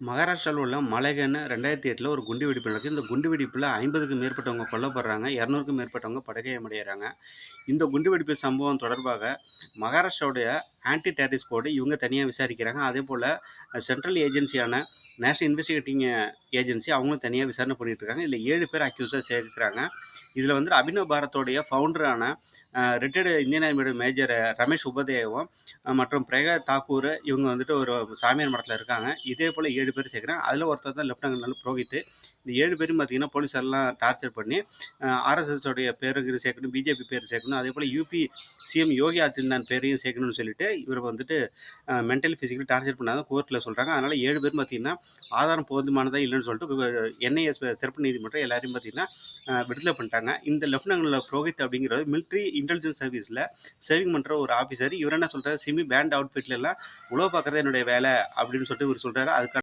மகாராஷ்டிராவில் உள்ள மலைகன்னு 2008 ஒரு குண்டு வெடிப்பு நடக்குது. இந்த குண்டு வெடிப்பில் 50க்கும் மேற்பட்டவங்க கொல்லப்படுறாங்க, 200க்கும் மேற்பட்டவங்க படுகாயமடைகிறாங்க. இந்த குண்டு வெடிப்பு சம்பவம் தொடர்பாக மகாராஷ்டிராவுடைய ஆன்டி டெரரிஸ்ட் கோடு இவங்க தனியாக விசாரிக்கிறாங்க. அதே போல் சென்ட்ரல் ஏஜென்சியான நேஷனல் இன்வெஸ்டிகேட்டிங் ஏஜென்சி அவங்களும் தனியாக விசாரணை பண்ணிட்டு இருக்காங்க. இதில் 7 பேர் அக்யூஸாக சேர்க்கிறாங்க. இதில் வந்து அபினவ் பாரத்தோடைய ஃபவுண்டரான ரிட்டையர்டு இந்தியன் ஆர்மியோட மேஜர் ரமேஷ் உபதேவும் மற்றும் பிரகா தாக்கூர் இவங்க வந்துட்டு ஒரு சாமியார் மடத்தில் இருக்காங்க. இதே போல் 7 பேர் சேர்க்குறாங்க. அதில் ஒருத்தர் தான் லெப்டினன்ட் புரோஹித். இந்த 7 பேரும் பார்த்தீங்கன்னா போலீஸாரெல்லாம் டார்ச்சர் பண்ணி ஆர்எஸ்எஸ் உடைய பேருக்கு சேர்க்கணும், பிஜேபி பேர் சேர்க்கணும், அதே போல் யூபி சிஎம் யோகி ஆதித்யநாத் பேரையும் சேர்க்கணும்னு சொல்லிட்டு இவர் வந்துட்டு மென்டலி ஃபிசிக்கலி டார்ச்சர் பண்ணாத கோர்ட்டில் சொல்கிறாங்க. அதனால் 7 பேரும் பார்த்தீங்கன்னா ஆதாரம் போதுமானதாக இல்லைன்னு சொல்லிட்டு என்ஐஏ சிறப்பு நீதிமன்றம் எல்லாரையும் பார்த்தீங்கன்னா விடுதலை பண்ணிட்டாங்க. இந்த லெப்டினன்ட் புரோஹித் அப்படிங்கிறது மிலிட்ரி இன்டெலிஜென்ஸ் சர்வீஸில் சேவிங் பண்ணுற ஒரு ஆஃபீஸர். இவர் என்ன சொல்கிறார், சிமி பேண்ட் அவுட்ஃபிட்லாம் உழவு பார்க்குறது என்னுடைய வேலை அப்படின்னு சொல்லிட்டு இவர் சொல்கிறாரு. அதுக்கான